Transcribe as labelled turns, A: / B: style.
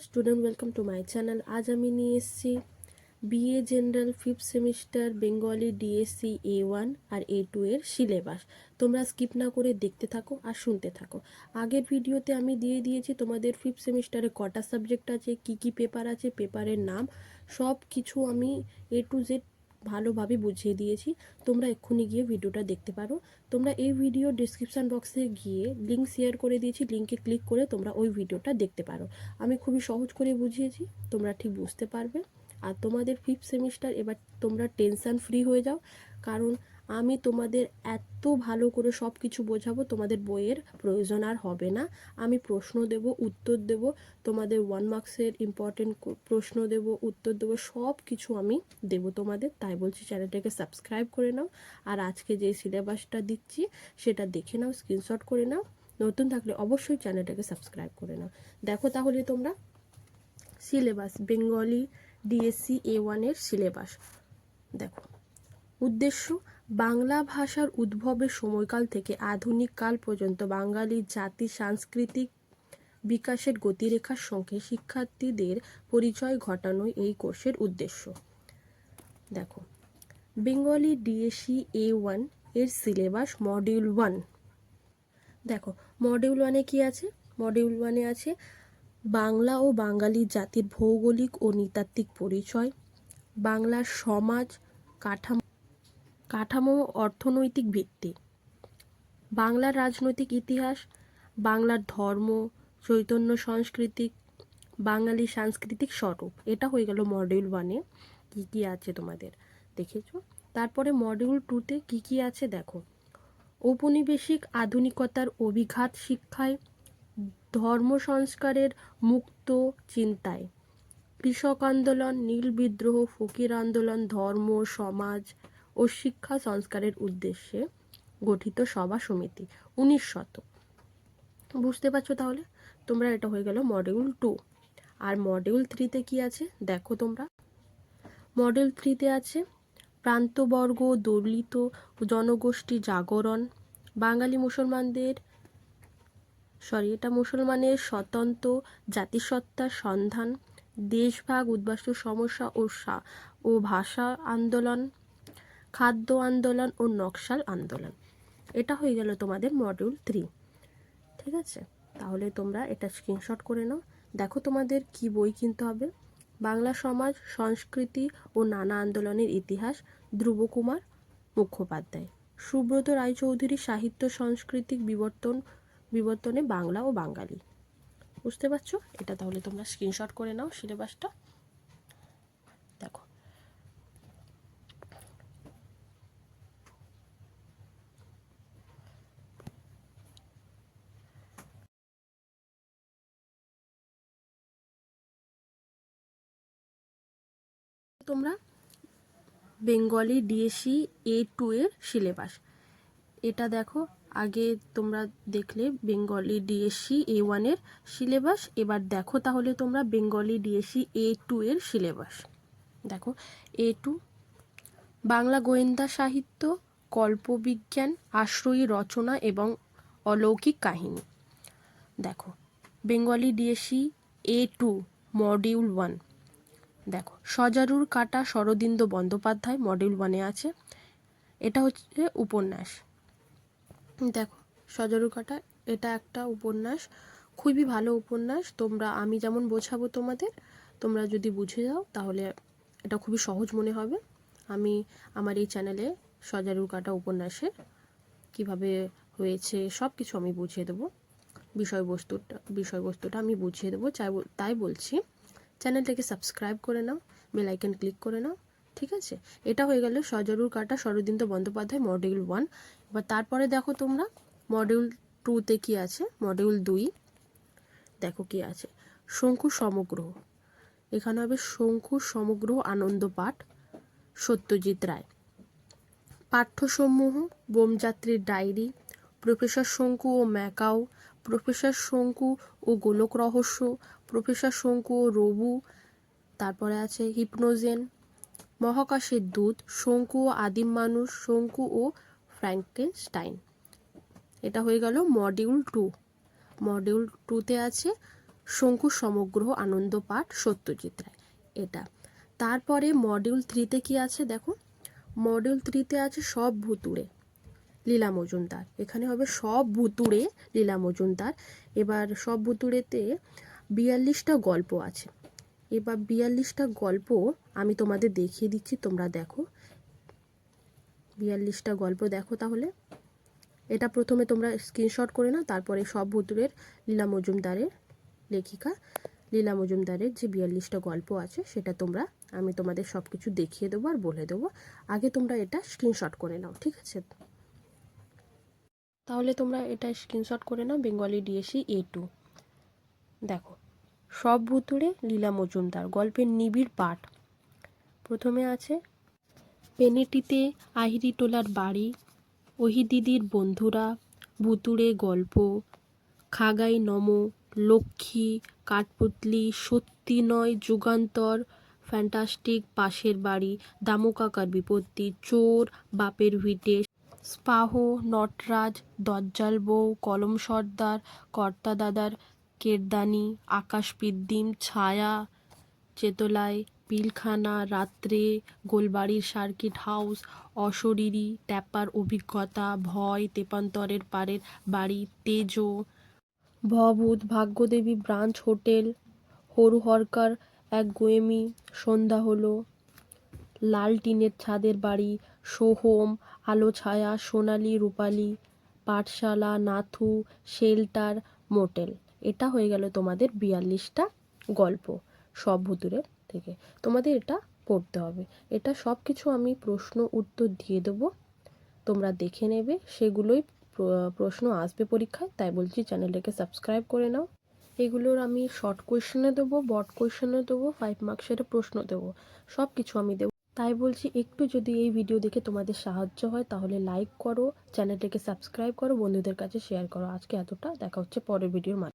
A: Student welcome to my channel. আজ আমি নিয়ে এসেছি BA general 5th semester Bengali DSC A1 আর A2 এর সিলেবাস। তোমরা স্কিপ না করে দেখতে থাকো আর শুনতে থাকো। আগের ভিডিওতে আমি দিয়ে দিয়েছি তোমাদের 5th সেমিস্টারে কটা সাবজেক্ট আছে, কি পেপার আছে, পেপারের নাম সব কিছু আমি A to Z ভালোভাবে বুঝিয়ে দিয়েছি। তোমরা এক্ষুনি গিয়ে ভিডিওটা দেখতে পারো। তোমরা এই ভিডিও ডিসক্রিপশান বক্সে গিয়ে লিঙ্ক শেয়ার করে দিয়েছি, লিঙ্কে ক্লিক করে তোমরা ওই ভিডিওটা দেখতে পারো। আমি খুবই সহজ করে বুঝিয়েছি, তোমরা ঠিক বুঝতে পারবে। আর তোমাদের 5th সেমিস্টার এবার তোমরা টেনশান ফ্রি হয়ে যাও, কারণ আমি তোমাদের এত ভালো করে সব কিছু বোঝাবো, তোমাদের বইয়ের প্রয়োজন আর হবে না। আমি প্রশ্ন দেব, উত্তর দেব, তোমাদের 1 মার্কসের ইম্পর্টেন্ট প্রশ্ন দেব, উত্তর দেব, সব কিছু আমি দেব তোমাদের। তাই বলছি চ্যানেলটাকে সাবস্ক্রাইব করে নাও। আর আজকে যে সিলেবাসটা দিচ্ছি সেটা দেখে নাও, স্ক্রিনশট করে নাও। নতুন থাকলে অবশ্যই চ্যানেলটাকে সাবস্ক্রাইব করে নাও। দেখো তাহলে তোমরা সিলেবাস, বেঙ্গলি ডিএসসি A1 এর সিলেবাস দেখো। উদ্দেশ্য: বাংলা ভাষার উদ্ভবের সময়কাল থেকে আধুনিক কাল পর্যন্ত বাঙালি জাতি সাংস্কৃতিক বিকাশের গতিরেখার সঙ্গে শিক্ষার্থীদের পরিচয় ঘটানোই এই কোর্সের উদ্দেশ্য। দেখো, বেঙ্গলি ডিএসসি A1 এর সিলেবাস মডিউল 1। দেখো মডিউল 1-এ কি আছে? মডিউল 1-এ আছে বাংলা ও বাঙালি জাতির ভৌগোলিক ও নৃতাত্ত্বিক পরিচয়, বাংলার সমাজ কাঠামো অর্থনৈতিক ভিত্তি, বাংলার রাজনৈতিক ইতিহাস, বাংলার ধর্ম, চৈতন্য সাংস্কৃতিক, বাঙালি সাংস্কৃতিক স্বরূপ। এটা হয়ে গেল মডিউল 1-এ কী আছে তোমাদের দেখেছো। তারপরে মডিউল 2-তে কী আছে দেখো। ঔপনিবেশিক আধুনিকতার অভিঘাত শিক্ষায়, ধর্ম সংস্কারের মুক্ত চিন্তায়, কৃষক আন্দোলন, নীল বিদ্রোহ, ফকির আন্দোলন, ধর্ম, সমাজ ও শিক্ষা সংস্কারের উদ্দেশ্যে গঠিত সভা সমিতি 19 শতক। বুঝতে পারছো তাহলে তোমরা? এটা হয়ে গেল মডিউল 2। আর মডিউল 3-তে কি আছে দেখো তোমরা। মডিউল 3-তে আছে প্রান্তবর্গ, দলিত জনগোষ্ঠী জাগরণ, বাঙালি মুসলমানের স্বতন্ত্র জাতিসত্তার সন্ধান, দেশভাগ, উদ্বাস্তু সমস্যা ও ভাষা আন্দোলন, খাদ্য আন্দোলন ও নকশাল আন্দোলন। এটা হয়ে গেল তোমাদের মডিউল 3। ঠিক আছে, তাহলে তোমরা এটা স্ক্রিনশট করে নাও। দেখো তোমাদের কি বই কিনতে হবে। বাংলা সমাজ, সংস্কৃতি ও নানা আন্দোলনের ইতিহাস, ধ্রুবকুমার মুখোপাধ্যায়। সুব্রত রায়চৌধুরী, সাহিত্য সাংস্কৃতিক বিবর্তনে বাংলা ও বাঙালি। বুঝতে পারছো? এটা তাহলে তোমরা স্ক্রিনশট করে নাও সিলেবাসটা। দেখো তোমরা বেঙ্গলি ডিএসসি A2 এর সিলেবাস এটা দেখো। আগে তোমরা দেখলে বেঙ্গলি ডিএসসি A1 এর সিলেবাস, এবার দেখো তাহলে তোমরা বেঙ্গলি ডিএসসি A2 এর সিলেবাস। দেখো A2: বাংলা গোয়েন্দা সাহিত্য, কল্পবিজ্ঞান, আশ্রয়ী রচনা এবং অলৌকিক কাহিনী। দেখো বেঙ্গলি ডিএসসি A2 মডিউল 1। দেখো সজারুর কাঁটা, শরদিন্দু বন্দ্যোপাধ্যায় মডিউল 1-এ আছে। এটা হচ্ছে উপন্যাস। দেখো সজারুর কাঁটা, এটা একটা উপন্যাস, খুবই ভালো উপন্যাস। আমি যেমন বোঝাবো তোমাদের, তোমরা যদি বুঝে যাও তাহলে এটা খুবই সহজ মনে হবে। আমি আমার এই চ্যানেলে সজারুর কাঁটা উপন্যাসের কিভাবে হয়েছে সব কিছু আমি বুঝিয়ে দেবো। বিষয়বস্তুটা আমি বুঝিয়ে দেবো। তাই বলছি চ্যানেলটাকে সাবস্ক্রাইব করে নাও, বেল আইকন ক্লিক করে নাও। ঠিক আছে, এটা হয়ে গেল সজারুর কাঁটা, শরদিন্দু বন্দ্যোপাধ্যায় মডিউল 1। এবার তারপরে দেখো তোমরা মডিউল 2-তে কি আছে। মডিউল 2 দেখো কি আছে। শঙ্কু সমগ্র, এখানে হবে শঙ্কু সমগ্র আনন্দ পাঠ, সত্যজিৎ রায়। পাঠ্যসমূহ: বোমযাত্রীর ডায়েরি, প্রফেসর শঙ্কু ও ম্যাকাও, প্রফেসর শঙ্কু ও গোলক রহস্য, প্রফেসর শঙ্কু ও রবু। তারপরে আছে হিপনোজেন, মহাকাশের দূত, শঙ্কু ও আদিম মানুষ, শঙ্কু ও ফ্র্যাঙ্কেনস্টাইন। এটা হয়ে গেল মডিউল 2। মডিউল 2-তে আছে শঙ্কু সমগ্র আনন্দ পাঠ সত্যজিৎ রায় এটা। তারপরে মডিউল 3-তে কি আছে দেখো, মডিউল 3-তে আছে সব ভুতুড়ে লীলা মজুমদার। এখানে হবে সব ভুতুড়ে লীলা মজুমদার। এবার সব ভুতুড়েতে 42টা গল্প আছে। এবার 42টা গল্প আমি তোমাদের দেখিয়ে দিচ্ছি, তোমরা দেখো 42টা গল্প দেখো। তাহলে এটা প্রথমে তোমরা স্ক্রিনশট করে নাও, তারপরে সব ভুতুড়ের লীলা মজুমদারের লেখিকা লীলা মজুমদারের যে 42টা গল্প আছে সেটা তোমরা, আমি তোমাদের সব কিছু দেখিয়ে দেবো আর বলে দেবো। আগে তোমরা এটা স্ক্রিনশট করে নাও, ঠিক আছে? তাহলে তোমরা এটা স্ক্রিনশট করে নাও। বেঙ্গলি ডিএসসি A2 দেখো, সব ভুতুড়ে লীলা মজুমদার গল্পের নিবিড় পাঠ। প্রথমে আছে পেনেটিতে আহিরি টোলার বাড়ি, ওহিদিদির বন্ধুরা, ভুতুড়ে গল্প, খাগাই নম, লক্ষ্মী, কাঠপুতলি, সত্যি নয়, যুগান্তর, ফ্যান্টাস্টিক, পাশের বাড়ি, দামু কাকার বিপত্তি, চোর, বাপের ভিটে, স্পাহ, নটরাজ, দজ্জাল বউ, কলম সর্দার, কর্তা দাদার কেরদানি, আকাশ পিদ্দিম, ছায়া, চেতলায়, পিলখানা, রাত্রে, গোলবাড়ির সার্কিট হাউস, অশরীরী, ট্যাপার অভিজ্ঞতা, ভয়, তেপান্তরের পারের বাড়ি, তেজো, ভভূত, ভাগ্যদেবী ব্রাঞ্চ হোটেল, হরুহরকার এক গোয়েমি, সন্ধ্যা হলো, লাল টিনের ছাদের বাড়ি, সোহম, আলো ছায়া, সোনালি রূপালি, পাঠশালা, নাথু, শেল্টার, মোটেল। এটা হয়ে গেল তোমাদের 42টা গল্প সব ভুতুড়ের থেকে। তোমাদের এটা পড়তে হবে। এটা সব কিছু আমি প্রশ্ন উত্তর দিয়ে দেবো, তোমরা দেখে নেবে। সেগুলোই প্রশ্ন আসবে পরীক্ষায়, তাই বলছি চ্যানেলটাকে সাবস্ক্রাইব করে নাও। এগুলোর আমি শর্ট কোয়েশ্চেনে দেবো, বড় কোয়েশ্চেনে দেবো, 5 মার্কসের প্রশ্ন দেবো, সব কিছু আমি দেবো। তাই বলছি একটু যদি এই ভিডিও দেখে তোমাদের সাহায্য হয় তাহলে লাইক করো, চ্যানেলটাকে সাবস্ক্রাইব করো, বন্ধুদের কাছে শেয়ার করো। আজকে এতটা, দেখা হচ্ছে পরের ভিডিওর মাধ্যমে।